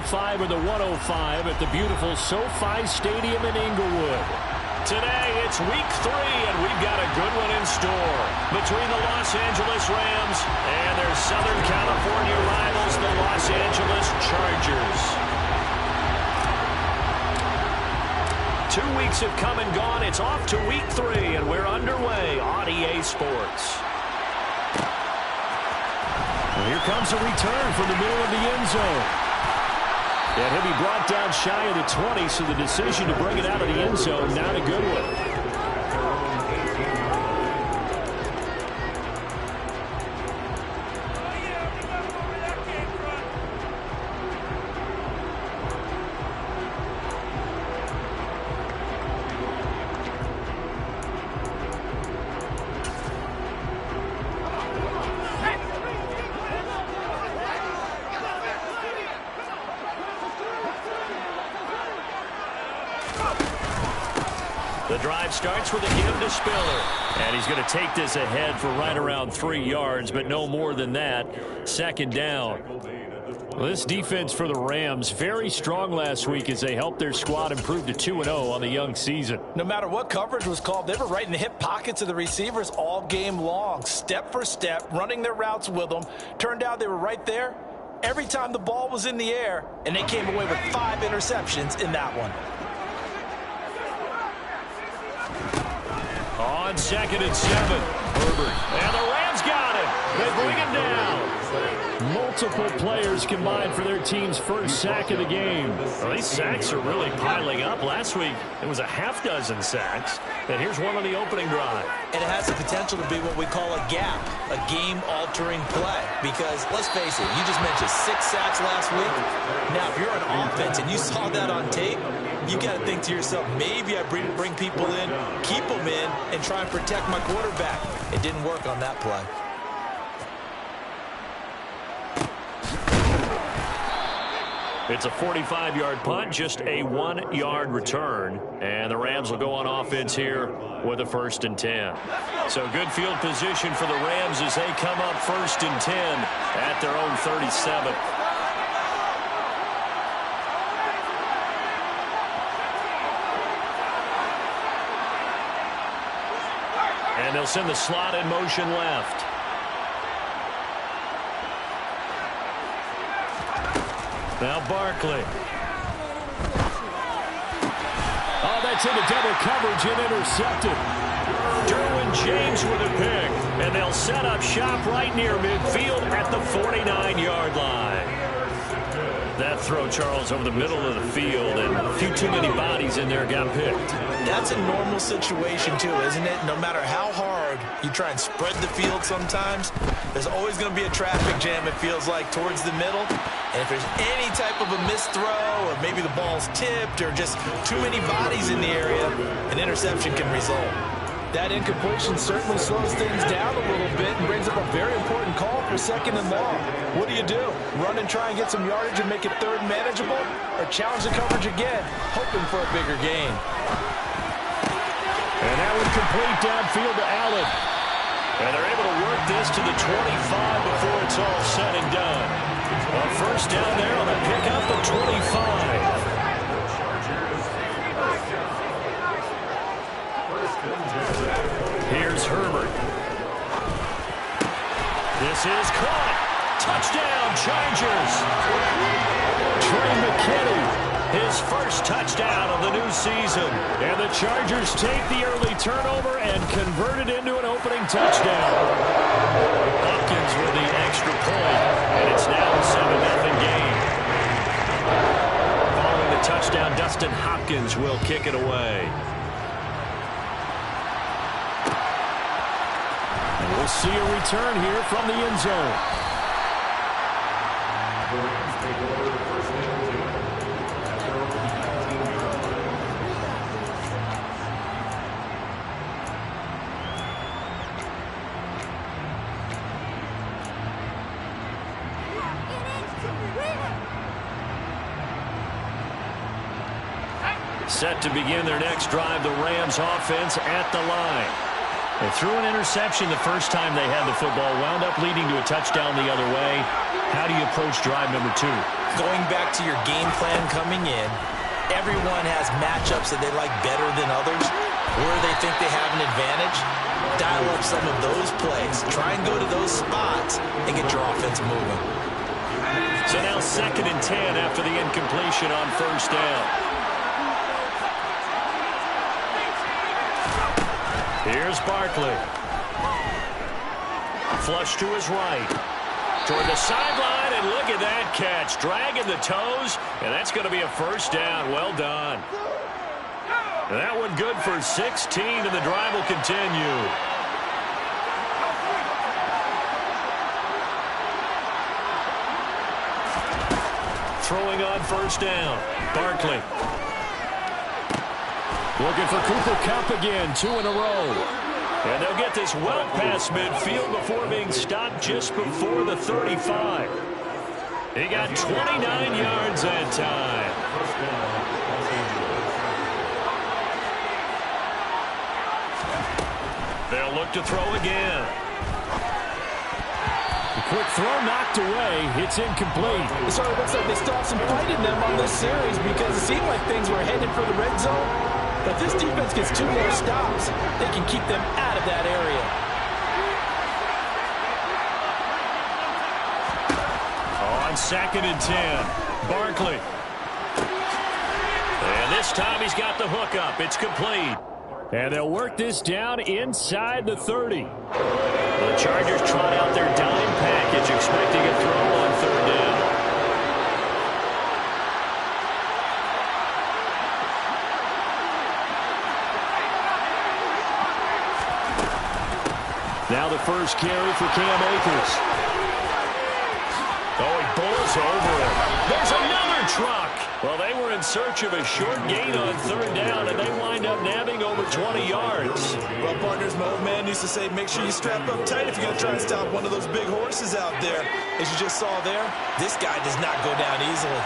95 or the 105 at the beautiful SoFi Stadium in Inglewood. Today, it's week 3, and we've got a good one in store between the Los Angeles Rams and their Southern California rivals, the Los Angeles Chargers. 2 weeks have come and gone. It's off to week 3, and we're underway on EA Sports. Well, here comes a return from the middle of the end zone. And he'll be brought down shy of the 20, so the decision to bring it out of the end zone, not a good one. The drive starts with a give to Spiller. And he's going to take this ahead for right around 3 yards, but no more than that. Second down. Well, this defense for the Rams, very strong last week as they helped their squad improve to 2-0 on the young season. No matter what coverage was called, they were right in the hip pockets of the receivers all game long, step for step, running their routes with them. Turned out they were right there every time the ball was in the air, and they came away with 5 interceptions in that one. On 2nd and 7, Herbert. And the Rams got him. They bring him down. Multiple players combined for their team's first sack of the game. Well, these sacks are really piling up. Last week, it was a half dozen sacks. And here's one on the opening drive. And it has the potential to be what we call a gap, a game-altering play. Because, let's face it, you just mentioned 6 sacks last week. Now, if you're an offense and you saw that on tape, you got to think to yourself, maybe I bring people in, keep them in, and try and protect my quarterback. It didn't work on that play. It's a 45-yard punt, just a 1-yard return. And the Rams will go on offense here with a 1st and 10. So good field position for the Rams as they come up 1st and 10 at their own 37. And they'll send the slot in motion left. Now Barkley. Oh, that's into double coverage and intercepted. Derwin James with a pick. And they'll set up shop right near midfield at the 49-yard line. That throw, Charles, over the middle of the field, and a few too many bodies in there got picked. That's a normal situation, too, isn't it? No matter how hard you try and spread the field sometimes, there's always going to be a traffic jam, it feels like, towards the middle. And if there's any type of a missed throw, or maybe the ball's tipped, or just too many bodies in the area, an interception can result. That incompletion certainly slows things down a little bit and brings up a very important call for 2nd and long. What do? Run and try and get some yardage and make it 3rd manageable, or challenge the coverage again, hoping for a bigger gain? And that would complete downfield to Allen. And they're able to work this to the 25 before it's all said and done. A 1st down there on the pickup of 25. Here's Herbert. This is caught. Touchdown, Chargers. Trey McKinney, his first touchdown of the new season. And the Chargers take the early turnover and convert it into an opening touchdown. Hopkins with the extra point, and it's now a 7-0 game. Following the touchdown, Dustin Hopkins will kick it away. We'll see a return here from the end zone. Set to begin their next drive, the Rams offense at the line. They threw an interception the first time they had the football, wound up leading to a touchdown the other way. How do you approach drive number 2? Going back to your game plan coming in, everyone has matchups that they like better than others, where they think they have an advantage. Dial up some of those plays. Try and go to those spots and get your offense moving. So now 2nd and 10 after the incompletion on 1st down. Here's Barkley. Flush to his right. Toward the sideline, and look at that catch. Dragging the toes, and that's going to be a 1st down. Well done. That one good for 16, and the drive will continue. Throwing on 1st down. Barkley. Looking for Cooper Kupp again, 2 in a row. And they'll get this well past midfield before being stopped just before the 35. He got 29 yards that time. They'll look to throw again. The quick throw knocked away. It's incomplete. It sort of looks like they still have some fight in them on this series because it seemed like things were headed for the red zone. But this defense gets 2 more stops. They can keep them out of that area. On 2nd and 10, Barkley. And this time he's got the hook up. It's complete. And they'll work this down inside the 30. The Chargers trot out their dime package, expecting a throw on 3rd down. Now the first carry for Cam Akers. Oh, he bowls over it. There's another truck. Well, they were in search of a short gain on 3rd down, and they wind up nabbing over 20 yards. Well, partners, my old man used to say, make sure you strap up tight if you're going to try and stop one of those big horses out there. As you just saw there, this guy does not go down easily.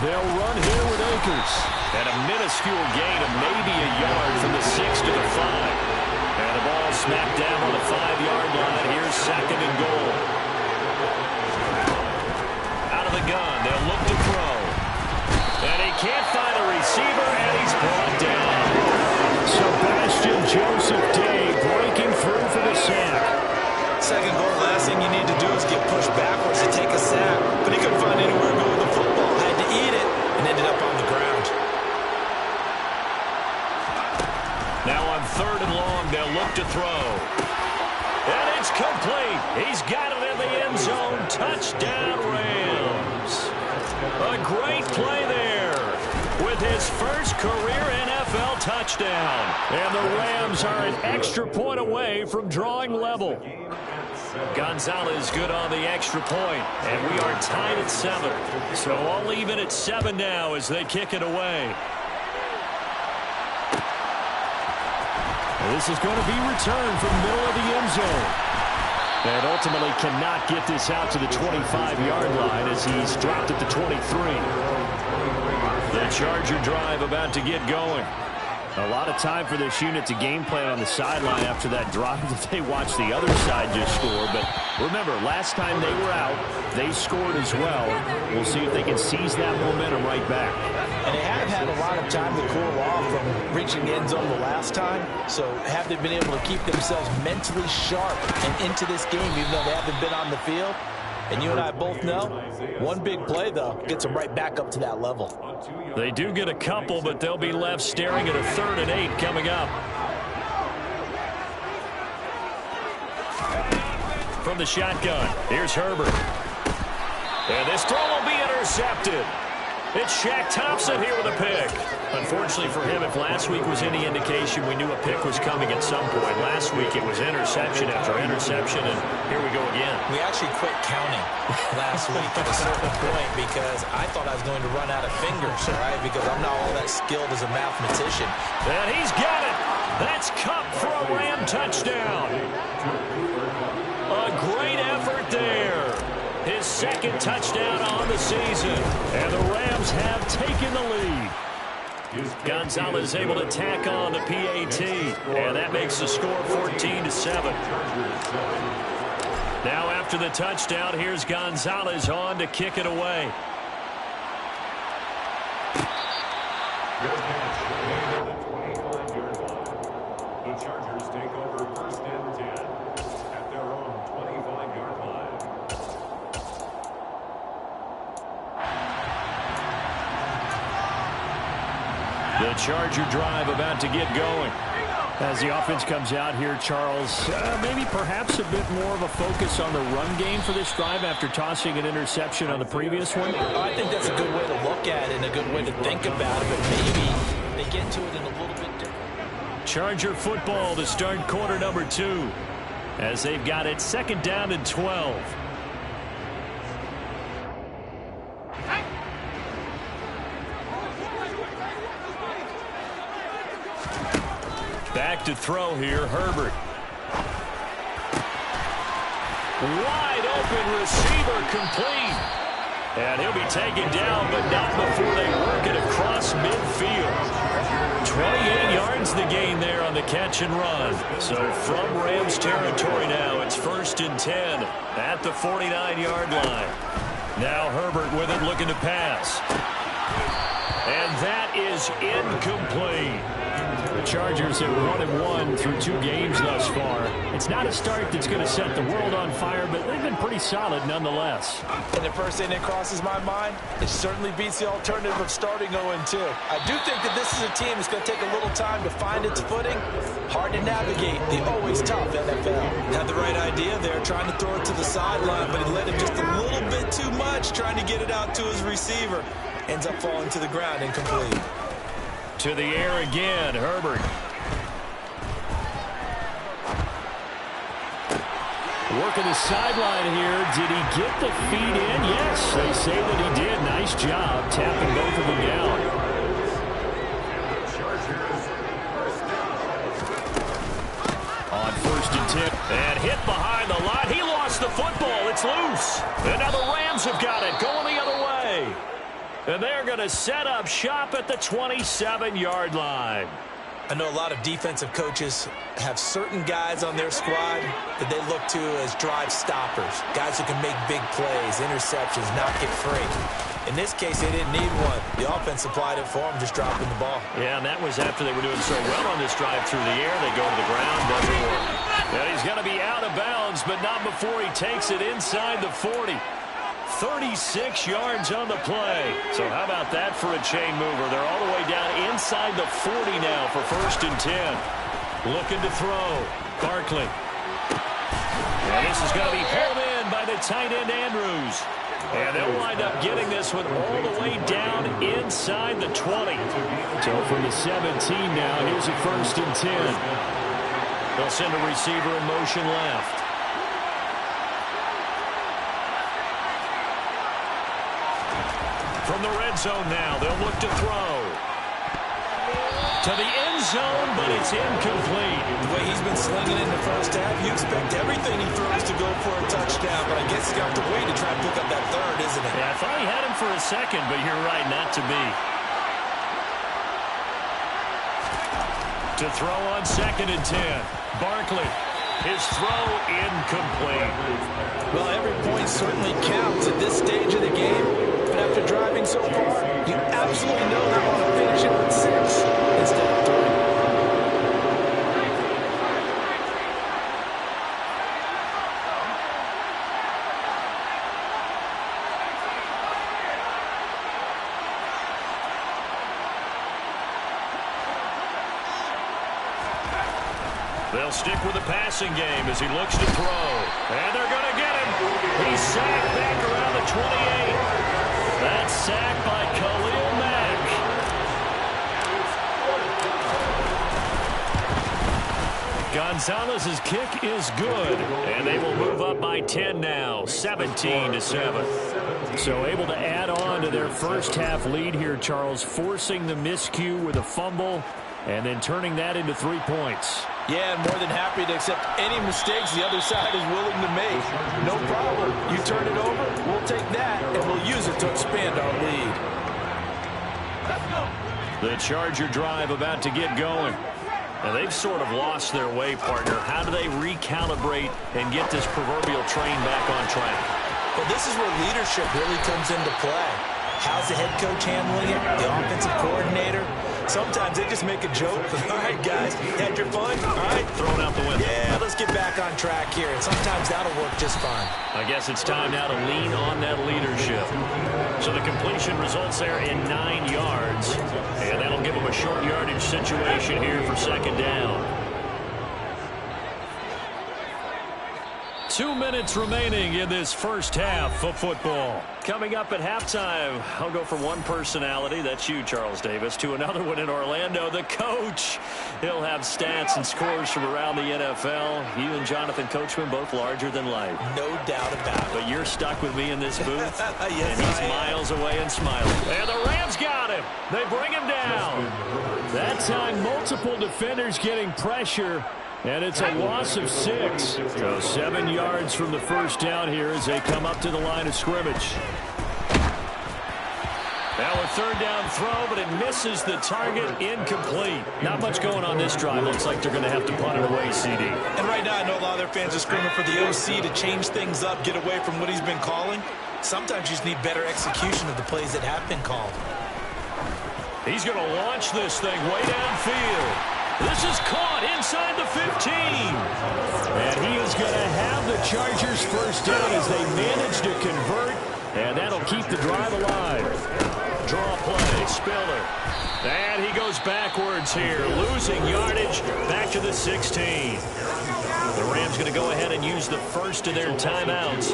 They'll run here with Akers. And a minuscule gain of maybe a yard from the 6 to the 5. And the ball smacked down on the 5-yard line. Here's 2nd and goal. Out of the gun, they'll look to throw. And he can't find a receiver, and he's brought down. Sebastian Joseph Day breaking through for the sack. 2nd goal, last thing you need to do is get pushed backwards to take a sack. But he couldn't find anywhere to go with the football. Had to eat it and ended up on the ground. Now on 3rd and long, they'll look to throw. And it's complete. He's got it in the end zone. Touchdown, Rams. A great play there with his first career NFL touchdown. And the Rams are an extra point away from drawing level. Gonzalez good on the extra point, and we are tied at 7. So all even at 7 now as they kick it away. This is going to be returned from the middle of the end zone. And ultimately cannot get this out to the 25-yard line as he's dropped at the 23. The Charger drive about to get going. A lot of time for this unit to game plan on the sideline after that drive that they watched the other side just score. But remember, last time they were out, they scored as well. We'll see if they can seize that momentum right back. And they have had a lot of time to cool off from reaching the end zone the last time. So have they been able to keep themselves mentally sharp and into this game even though they haven't been on the field? And you and I both know, one big play, though, gets them right back up to that level. They do get a couple, but they'll be left staring at a 3rd and 8 coming up. From the shotgun, here's Herbert. And this throw will be intercepted. It's Shaq Thompson here with a pick. Unfortunately for him, if last week was any indication, we knew a pick was coming at some point. Last week it was interception after interception, and here we go again. We actually quit counting last week at a certain point because I thought I was going to run out of fingers, right? Because I'm not all that skilled as a mathematician. And he's got it. That's Kupp for a Ram touchdown. A great effort there. His 2nd touchdown on the season. And the Rams have taken the lead. Gonzalez able to tack on the PAT, and that makes the score 14-7. Now after the touchdown, here's Gonzalez on to kick it away. The Chargers take over 1st and 10 at their own 25-yard line. The Charger drive about to get going. As the offense comes out here, Charles, maybe perhaps a bit more of a focus on the run game for this drive after tossing an interception on the previous one. I think that's a good way to look at it and a good way to think about it, but maybe they get to it in a little bit different. Charger football to start quarter number 2 as they've got it 2nd down and 12. Back to throw here, Herbert. Wide open receiver complete. And he'll be taken down, but not before they work it across midfield. 28 yards the gain there on the catch and run. So from Rams territory now, it's 1st and 10 at the 49-yard line. Now Herbert with it, looking to pass. And that is incomplete. The Chargers have 1-1 through 2 games thus far. It's not a start that's going to set the world on fire, but they've been pretty solid nonetheless. And the first thing that crosses my mind, it certainly beats the alternative of starting 0-2. I do think that this is a team that's going to take a little time to find its footing. Hard to navigate the always tough NFL. Had the right idea there, trying to throw it to the sideline, but he led him just a little bit too much, trying to get it out to his receiver. Ends up falling to the ground, incomplete. To the air again, Herbert. Working the sideline here. Did he get the feet in? Yes, they say that he did. Nice job tapping both of them down. On 1st and 10. And hit behind the line. He lost the football. It's loose. And now the Rams have got it. Going the other way. And they're going to set up shop at the 27-yard line. I know a lot of defensive coaches have certain guys on their squad that they look to as drive stoppers, guys who can make big plays, interceptions, not get free. In this case, they didn't need one. The offense supplied it for them, just dropping the ball. Yeah, and that was after they were doing so well on this drive through the air. They go to the ground, doesn't work. And he's going to be out of bounds, but not before he takes it inside the 40. 36 yards on the play. So how about that for a chain mover? They're all the way down inside the 40 now for 1st and 10. Looking to throw. Barkley. And this is going to be pulled in by the tight end Andrews. And they'll wind up getting this one all the way down inside the 20. So from the 17 now, here's a 1st and 10. They'll send a receiver in motion left. From the red zone now, they'll look to throw. To the end zone, but it's incomplete. The way he's been slinging in the first half, you expect everything he throws to go for a touchdown, but I guess he's got to wait to try and pick up that third, isn't it? Yeah, I thought he had him for a second, but you're right, not to be. To throw on 2nd and 10. Barkley. His throw incomplete. Well, every point certainly counts at this stage of the game. But after driving so far, you absolutely know they want to finish it with 6 instead of 3. They'll stick with the passing game as he looks to throw. And they're going to get him. He's sacked back around the 28. That's sacked by Khalil Mack. Gonzalez's kick is good. And they will move up by 10 now, 17-7. So able to add on to their first half lead here, Charles, forcing the miscue with a fumble and then turning that into 3 points. Yeah, more than happy to accept any mistakes the other side is willing to make. No problem. You turn it over, we'll take that, and we'll use it to expand our lead. The Charger drive about to get going. Now, they've sort of lost their way, partner. How do they recalibrate and get this proverbial train back on track? Well, this is where leadership really comes into play. How's the head coach handling it? The offensive coordinator? Sometimes they just make a joke. All right, guys, had your fun? All right, Throw it out the window. yeah, let's get back on track here. And sometimes that'll work just fine. I guess it's time now to lean on that leadership. So the completion results there in 9 yards. And that'll give them a short yardage situation here for second down. 2 minutes remaining in this first half of football. Coming up at halftime, I'll go from one personality, that's you, Charles Davis, to another one in Orlando, the coach. He'll have stats and scores from around the NFL. You and Jonathan Coachman both larger than life. No doubt about it. But you're stuck with me in this booth, Yes, and he's I am. miles away and smiling. And the Rams got him. They bring him down. That time, multiple defenders getting pressure. And it's a loss of 6. So 7 yards from the first down here as they come up to the line of scrimmage. Now a third down throw, but it misses the target, incomplete. Not much going on this drive. Looks like they're going to have to punt it away, CD. And right now, I know a lot of their fans are screaming for the OC to change things up, get away from what he's been calling. Sometimes you just need better execution of the plays that have been called. He's going to launch this thing way downfield. This is caught inside the 15. And he is going to have the Chargers first down as they manage to convert. And that'll keep the drive alive. Draw play, Spiller. And he goes backwards here, losing yardage back to the 16. The Rams going to go ahead and use the first of their timeouts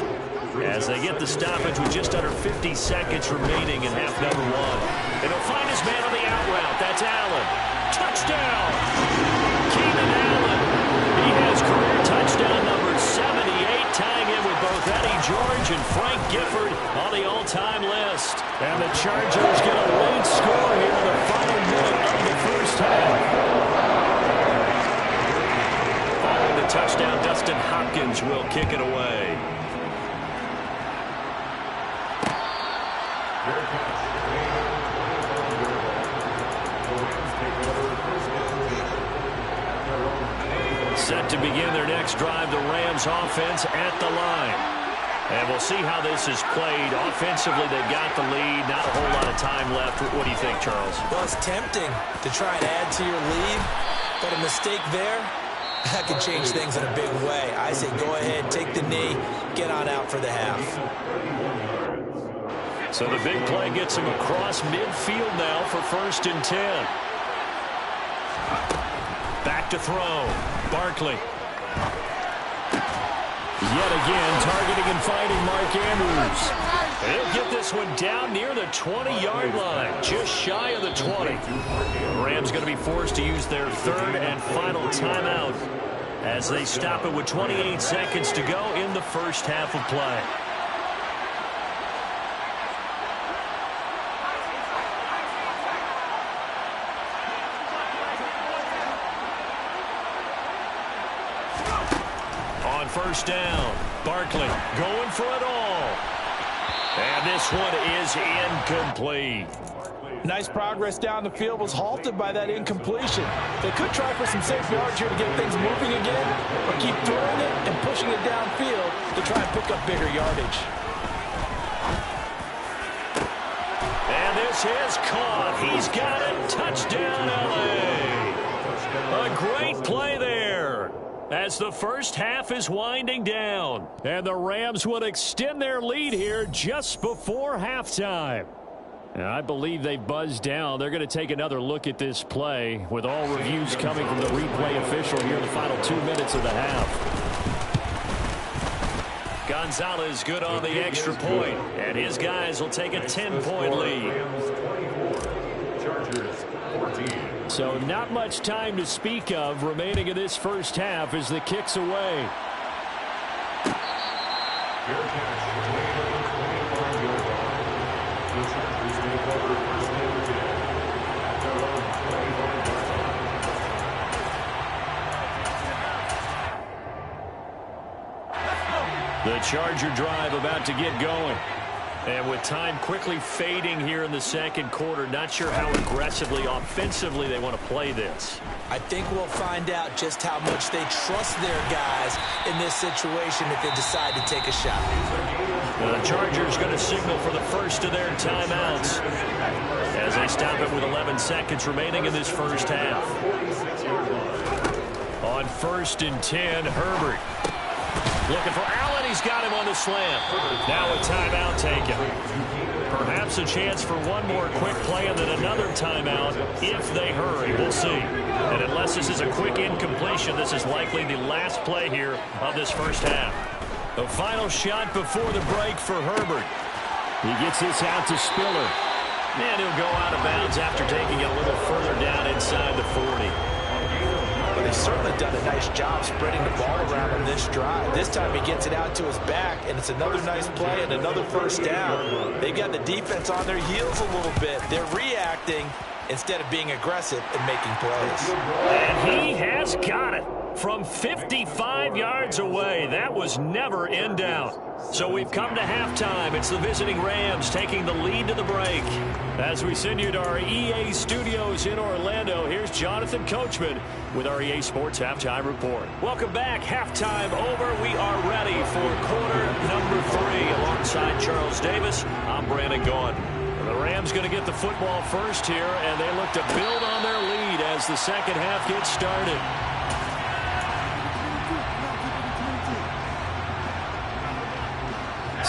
as they get the stoppage with just under 50 seconds remaining in half number 1. And he'll find his man on the out route. That's Allen. Touchdown! Keenan Allen. He has career touchdown number 78, tying in with both Eddie George and Frank Gifford on the all-time list. And the Chargers get a late score here in the final minute of the first half. Following the touchdown, Dustin Hopkins will kick it away. Set to begin their next drive, the Rams offense at the line. And we'll see how this is played. Offensively, they've got the lead. Not a whole lot of time left. What do you think, Charles? Well, it's tempting to try and add to your lead, but a mistake there, that could change things in a big way. I say go ahead, take the knee, get on out for the half. So the big play gets him across midfield now for 1st and 10. Back to throw. Barkley. Yet again, targeting and finding Mark Andrews. He'll get this one down near the 20-yard line, just shy of the 20. The Rams going to be forced to use their third and final timeout as they stop it with 28 seconds to go in the first half of play. First down. Barkley going for it all. And this one is incomplete. Nice progress down the field, was halted by that incompletion. They could try for some safe yards here to get things moving again, or keep throwing it and pushing it downfield to try and pick up bigger yardage. And this is caught. He's got it. Touchdown, L.A. A great play there as the first half is winding down. And the Rams would extend their lead here just before halftime. And I believe they buzzed down. They're going to take another look at this play with all reviews coming from the replay official here in the final 2 minutes of the half. Gonzalez good on the extra point, and his guys will take a 10-point lead. Chargers 14. So not much time to speak of remaining in this first half as the kick's away. Fair catch. The Chargers take over 1st and 10 at their own 25-yard line. The Charger drive about to get going. And with time quickly fading here in the second quarter, not sure how aggressively, offensively they want to play this. I think we'll find out just how much they trust their guys in this situation if they decide to take a shot. The Chargers going to signal for the first of their timeouts as they stop it with 11 seconds remaining in this first half. On 1st and 10, Herbert. Looking for Allen. He's got him on the slam. Now a timeout taken. Perhaps a chance for one more quick play and then another timeout if they hurry. We'll see. And unless this is a quick incompletion, this is likely the last play here of this first half. The final shot before the break for Herbert. He gets this out to Spiller. And he'll go out of bounds after taking it a little further down inside the 40. But they've certainly done a nice job spreading the ball around on this drive. This time he gets it out to his back, and it's another nice play and another first down. They've got the defense on their heels a little bit. They're reacting instead of being aggressive and making plays. And he has got it from 55 yards away. That was never in doubt. So we've come to halftime. It's the visiting Rams taking the lead to the break. As we send you to our EA studios in Orlando, here's Jonathan Coachman with our EA Sports Halftime Report. Welcome back. Halftime over. We are ready for quarter number 3. Alongside Charles Davis, I'm Brandon Gaughan. The Rams going to get the football first here, and they look to build on their lead as the second half gets started.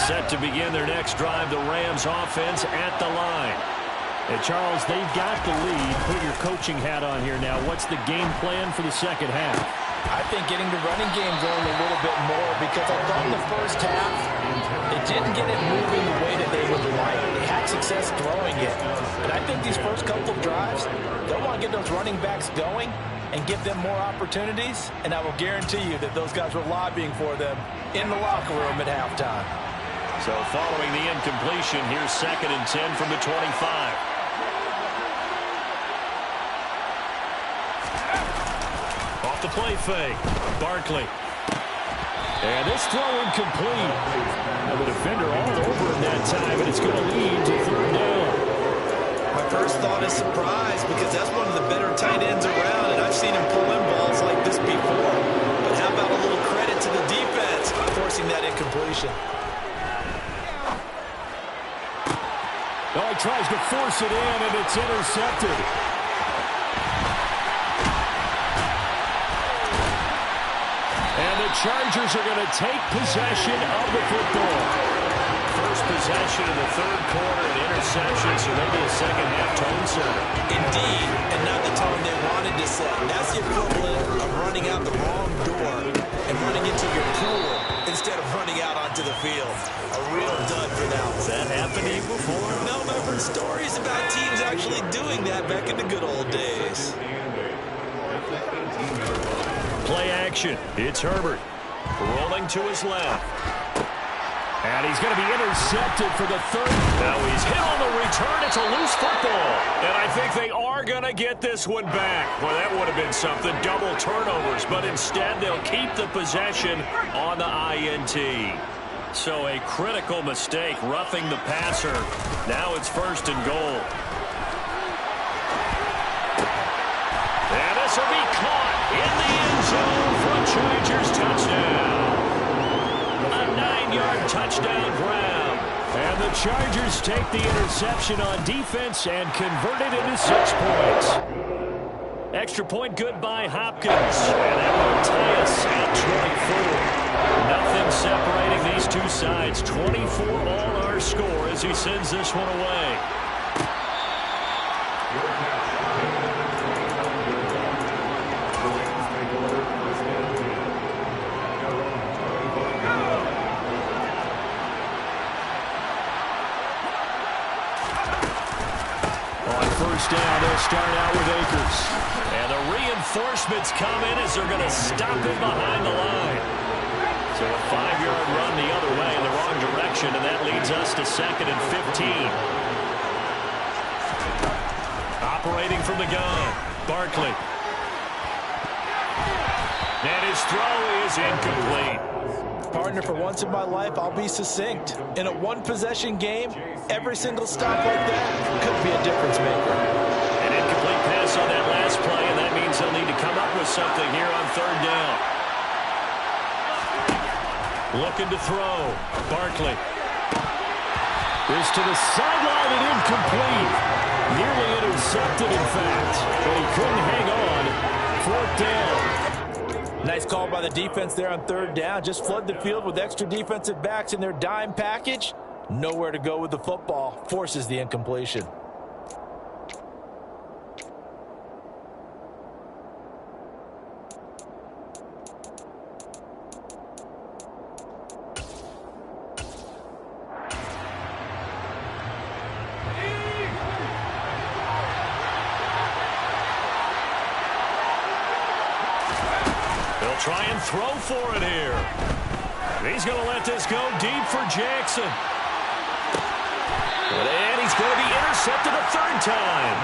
Set to begin their next drive, the Rams offense at the line. And Charles, they've got the lead. Put your coaching hat on here now. What's the game plan for the second half? I think getting the running game going a little bit more, because I thought in the first half they didn't get it moving the way that they would like. They had success throwing it. And I think these first couple of drives, they'll want to get those running backs going and give them more opportunities. And I will guarantee you that those guys were lobbying for them in the locker room at halftime. So following the incompletion, here's 2nd and 10 from the 25. Off the play fake. Barkley. And this throw incomplete. Now the defender all over him that time, and it's going to lead to 3rd down. My first thought is surprise, because that's one of the better tight ends around, and I've seen him pull in balls like this before. But how about a little credit to the defense forcing that incompletion? Oh, he tries to force it in, and it's intercepted. And the Chargers are going to take possession of the football. First possession in the 3rd quarter, an interception, so maybe a second-half tone setter. Indeed, and not the tone they wanted to set. That's the equivalent of running out the wrong door and running into your pool instead of running out onto the field. A real dud for that one. Has that happened to you before? No, but I've heard stories about teams actually doing that back in the good old days. Play action. It's Herbert. Rolling to his left. And he's going to be intercepted for the 3rd. Now he's hit on the return. It's a loose football. And I think they are going to get this one back. Well, that would have been something. Double turnovers. But instead, they'll keep the possession on the INT. So a critical mistake, roughing the passer. Now it's 1st and goal. And this will be caught in the end zone for a Chargers touchdown. A 9-yard touchdown grab. And the Chargers take the interception on defense and convert it into 6 points. Extra point good by Hopkins. And that will tie us at 24. Nothing separating these two sides. 24 all our score as he sends this one away. Down, they'll start out with Akers. And the reinforcements come in as they're going to stop him behind the line. So a 5-yard run the other way in the wrong direction, and that leads us to 2nd and 15. Operating from the gun, Barkley. And his throw is incomplete. Partner, for once in my life, I'll be succinct. In a one-possession game, every single stop like that could be a difference maker. An incomplete pass on that last play, and that means they'll need to come up with something here on third down. Looking to throw. Barkley. Is to the sideline and incomplete. Nearly intercepted, in fact, but he couldn't hang on. Fourth down. Nice call by the defense there on third down. Just flood the field with extra defensive backs in their dime package. Nowhere to go with the football. Forces the incompletion. Try and throw for it here. He's going to let this go deep for Jackson. And he's going to be intercepted a third time.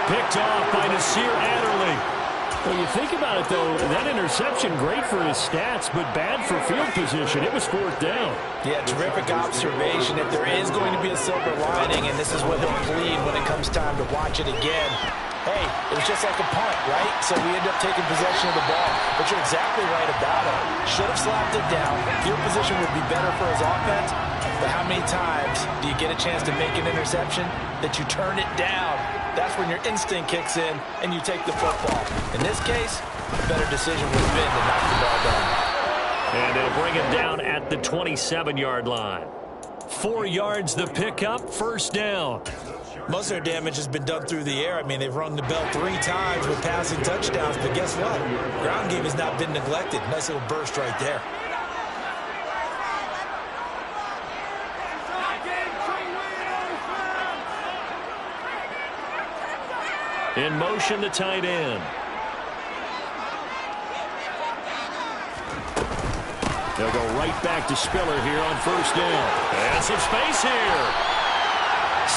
Picked off by Nasir Adderley. Well, you think about it, though, that interception, great for his stats, but bad for field position. It was fourth down. Yeah, terrific observation. If there is going to be a silver lining, and this is what he'll plead when it comes time to watch it again, hey, it was just like a punt, right? So we end up taking possession of the ball. But you're exactly right about it. Should have slapped it down. Field position would be better for his offense. But how many times do you get a chance to make an interception that you turn it down? That's when your instinct kicks in and you take the football. In this case, the better decision would have been to knock the ball down. And they'll bring it down at the 27-yard line. 4 yards the pickup, first down. Most of their damage has been done through the air. I mean, they've rung the bell 3 times with passing touchdowns, but guess what? Ground game has not been neglected. Nice little burst right there. In motion, the tight end. They'll go right back to Spiller here on first down. And some space here.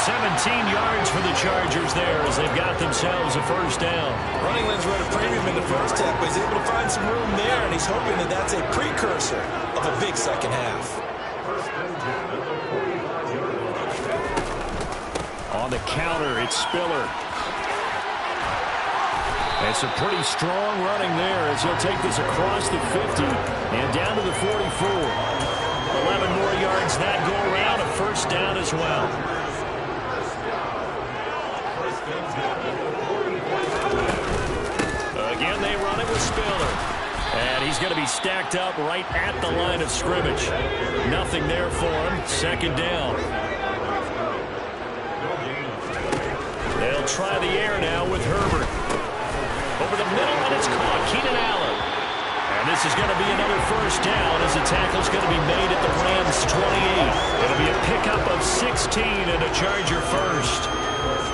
17 yards for the Chargers there as they've got themselves a first down. Running lanes were at a premium in the first half, but he's able to find some room there, and he's hoping that that's a precursor of a big second half. On the counter, it's Spiller. And some pretty strong running there as he'll take this across the 50 and down to the 44. 11 more yards that go around, a first down as well. Again, they run it with Spiller. And he's going to be stacked up right at the line of scrimmage. Nothing there for him. Second down. They'll try the air now with Herbert. Over the middle, and it's caught. Keenan Allen. And this is going to be another first down as the tackle's going to be made at the Rams' 28. It'll be a pickup of 16 and a Charger first.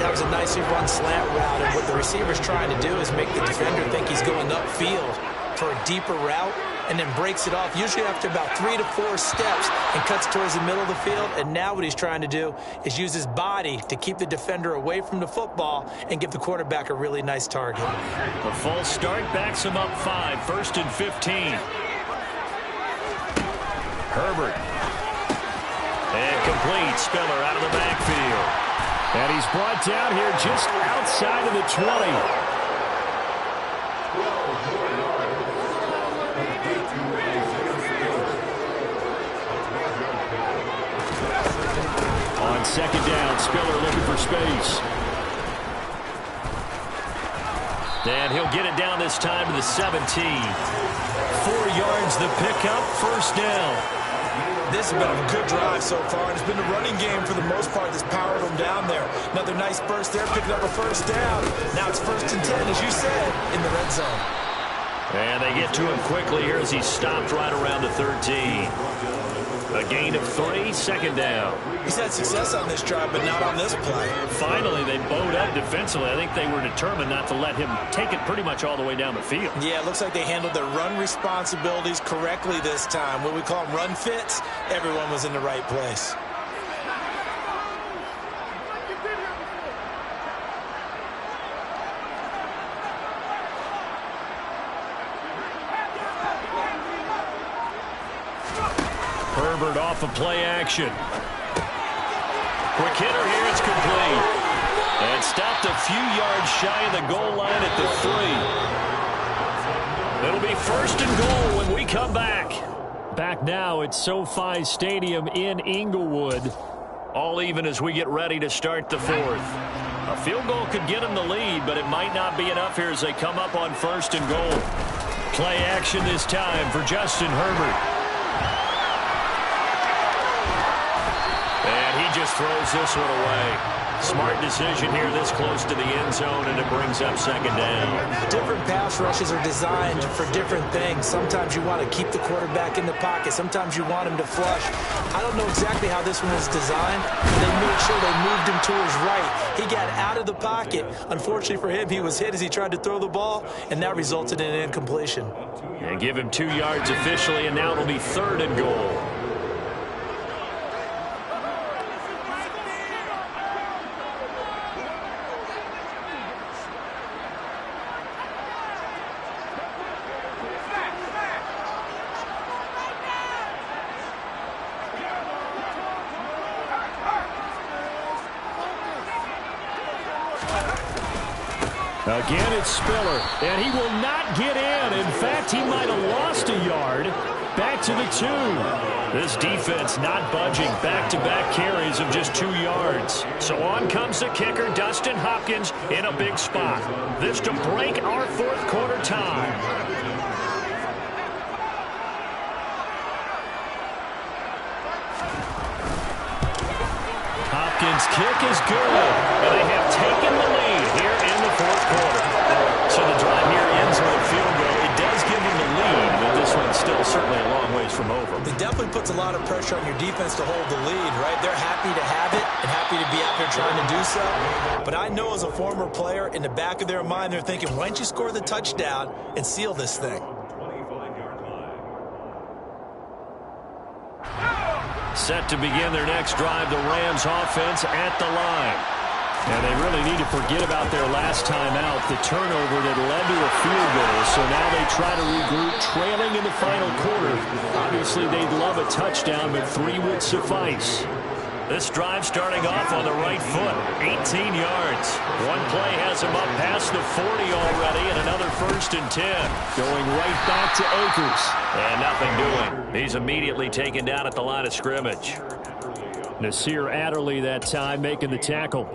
That was a nicely run slant route, and what the receiver's trying to do is make the defender think he's going upfield for a deeper route and then breaks it off, usually after about 3 to 4 steps, and cuts towards the middle of the field. And now what he's trying to do is use his body to keep the defender away from the football and give the quarterback a really nice target. A false start backs him up 5, first and 15. Herbert. And complete. Spiller out of the backfield. And he's brought down here just outside of the 20. On second down, Spiller looking for space. And he'll get it down this time to the 17. 4 yards the pickup, first down. This has been a good drive so far, and it's been the running game for the most part that's powered them down there. Another nice burst there, picking up a first down. Now it's first and 10, as you said, in the red zone. And they get to him quickly here as he's stopped right around the 13. A gain of 3, second down. He's had success on this drive, but not on this play. Finally, they bowed up defensively. I think they were determined not to let him take it pretty much all the way down the field. Yeah, it looks like they handled their run responsibilities correctly this time. What we call them run fits, everyone was in the right place. off of play action. Quick hitter here. It's complete. And stopped a few yards shy of the goal line at the 3. It'll be 1st and goal when we come back. Back now at SoFi Stadium in Inglewood. All even as we get ready to start the 4th. A field goal could get them the lead, but it might not be enough here as they come up on 1st and goal. Play action this time for Justin Herbert. And he just throws this one away. Smart decision here this close to the end zone, and it brings up 2nd down. Different pass rushes are designed for different things. Sometimes you want to keep the quarterback in the pocket. Sometimes you want him to flush. I don't know exactly how this one was designed. They made sure they moved him to his right. He got out of the pocket. Unfortunately for him, he was hit as he tried to throw the ball, and that resulted in an incompletion. And give him 2 yards officially, and now it'll be 3rd and goal. Again, it's Spiller, and he will not get in. In fact, he might have lost a yard. Back to the 2. This defense not budging. Back-to-back carries of just 2 yards. So on comes the kicker, Dustin Hopkins, in a big spot. This to break our 4th quarter tie. Hopkins' kick is good, and they have taken the lead here in the 4th quarter. So the drive here ends with a field goal. It does give them the lead, but this one's still certainly a long ways from over. It definitely puts a lot of pressure on your defense to hold the lead, right? They're happy to have it and happy to be out there trying to do so. But I know as a former player, in the back of their mind, they're thinking, why don't you score the touchdown and seal this thing? Set to begin their next drive, the Rams offense at the line. And they really need to forget about their last time out, the turnover that led to a field goal. So now they try to regroup, trailing in the final quarter. Obviously, they'd love a touchdown, but 3 would suffice. This drive starting off on the right foot, 18 yards. One play has him up past the 40 already, and another 1st and 10. Going right back to Akers. And nothing doing. He's immediately taken down at the line of scrimmage. Nasir Adderley that time making the tackle.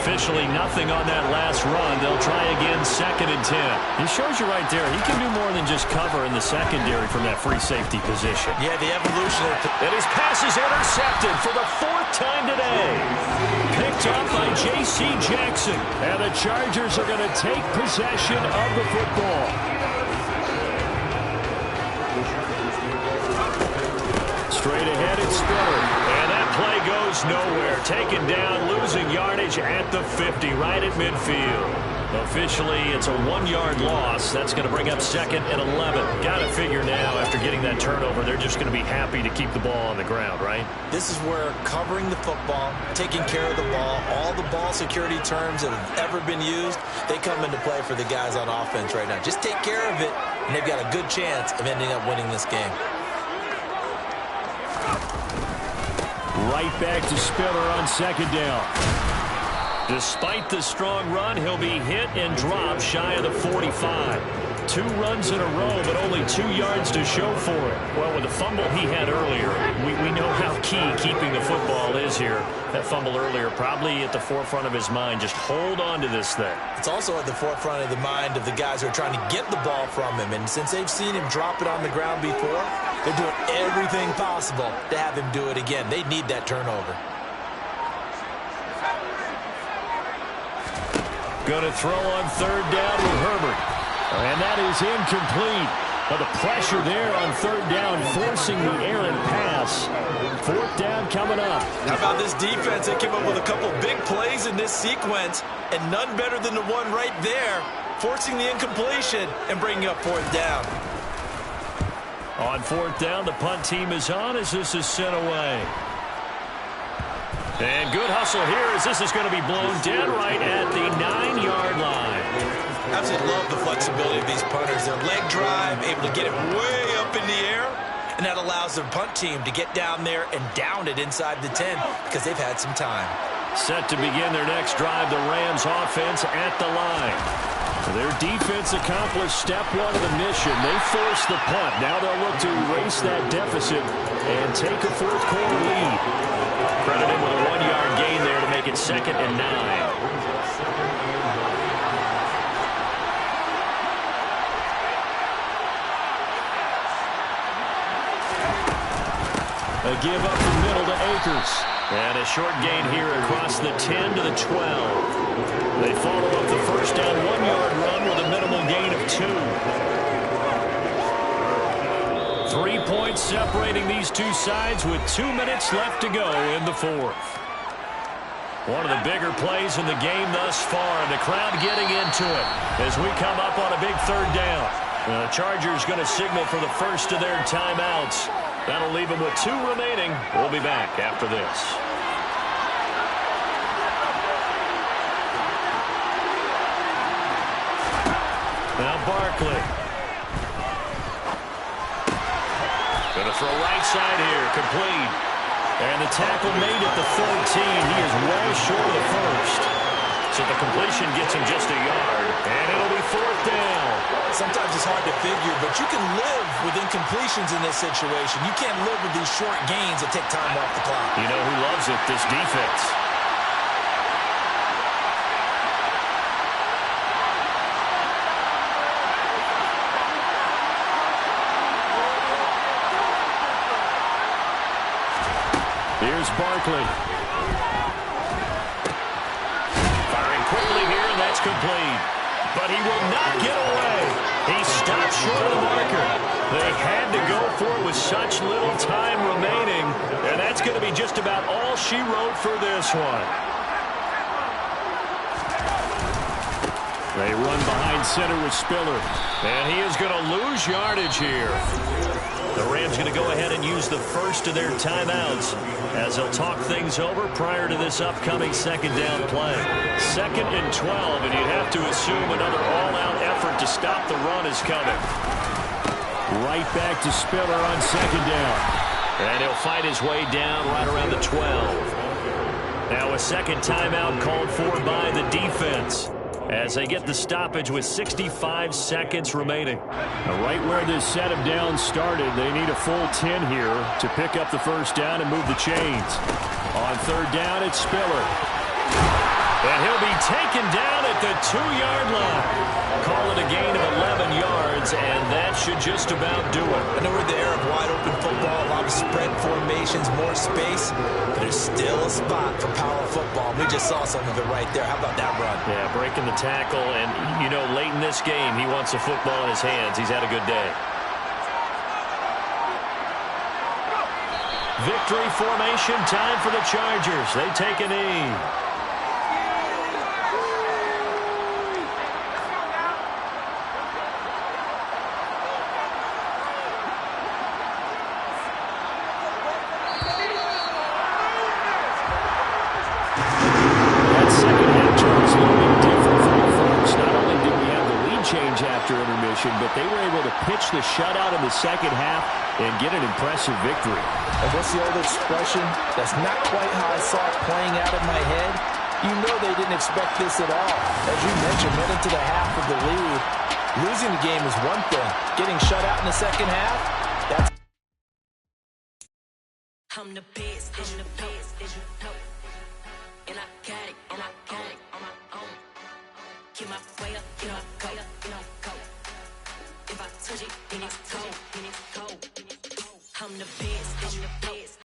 Officially nothing on that last run. They'll try again 2nd and 10. He shows you right there, he can do more than just cover in the secondary from that free safety position. Yeah, the evolution. And his pass is intercepted for the 4th time today. Picked up by J.C. Jackson. And the Chargers are going to take possession of the football. Straight ahead, it's Spiller. And that play goes nowhere. Taken down, losing yardage at the 50, right at midfield. Officially, it's a 1-yard loss. That's going to bring up 2nd and 11. Got to figure now, after getting that turnover, they're just going to be happy to keep the ball on the ground, right? This is where covering the football, taking care of the ball, all the ball security terms that have ever been used, they come into play for the guys on offense right now. Just take care of it, and they've got a good chance of ending up winning this game. Right back to Spiller on 2nd down. Despite the strong run, he'll be hit and dropped shy of the 45. 2 runs in a row, but only 2 yards to show for it. Well, with the fumble he had earlier, we know how key keeping the football is here. That fumble earlier probably at the forefront of his mind. Just hold on to this thing. It's also at the forefront of the mind of the guys who are trying to get the ball from him. And since they've seen him drop it on the ground before, they're doing everything possible to have him do it again. They need that turnover. Going to throw on 3rd down with Herbert. And that is incomplete. But the pressure there on 3rd down, forcing the errant pass. 4th down coming up. How about this defense? They came up with a couple big plays in this sequence, and none better than the one right there, forcing the incompletion and bringing up 4th down. On 4th down, the punt team is on as this is sent away. And good hustle here as this is going to be blown dead right at the 9-yard line. Absolutely love the flexibility of these punters. Their leg drive, able to get it way up in the air and that allows their punt team to get down there and down it inside the 10 because they've had some time. Set to begin their next drive, the Rams offense at the line. Their defense accomplished step one of the mission. They forced the punt. Now they'll look to erase that deficit and take a fourth quarter lead. Credited with a 1-yard gain there to make it 2nd and 9. A give up the middle to Akers. And a short gain here across the 10 to the 12. They follow up the first down 1-yard run with a minimal gain of 2. 3 points separating these two sides with 2 minutes left to go in the fourth. One of the bigger plays in the game thus far, and the crowd getting into it as we come up on a big 3rd down. The Chargers going to signal for the first of their timeouts. That'll leave them with 2 remaining. We'll be back after this. Now Barkley. Going to throw right side here. Complete. And the tackle made at the 13. He is well short of the first. So the completion gets him just a yard. And it'll be 4th down. Sometimes it's hard to figure, but you can live with incompletions in this situation. You can't live with these short gains that take time off the clock. You know who loves it? This defense. Here's Barkley. Firing quickly here, and that's complete. But he will not get away. He stopped short of the marker. They had to go for it with such little time remaining, and that's going to be just about all she wrote for this one. They run behind center with Spiller, and he is going to lose yardage here. The Rams going to go ahead and use the first of their timeouts as they'll talk things over prior to this upcoming 2nd down play. 2nd and 12, and you have to assume another all-out effort to stop the run is coming. Right back to Spiller on 2nd down. And he'll fight his way down right around the 12. Now a 2nd timeout called for by the defense as they get the stoppage with 65 seconds remaining. Now right where this set of downs started, they need a full 10 here to pick up the first down and move the chains. On 3rd down, it's Spiller. And he'll be taken down at the 2-yard line. Call it a gain of 11 yards, and that should just about do it. I know we're in the era of wide-open football, a lot of spread formations, more space, but there's still a spot for power football. We just saw some of it right there. How about that run? Yeah, breaking the tackle, and, you know, late in this game, he wants the football in his hands. He's had a good day. Victory formation time for the Chargers. They take a knee. But they were able to pitch the shutout in the 2nd half and get an impressive victory. And what's the old expression? That's not quite how I saw it playing out in my head. You know they didn't expect this at all. As you mentioned, went into the half of the lead. Losing the game is one thing. Getting shut out in the 2nd half, that's...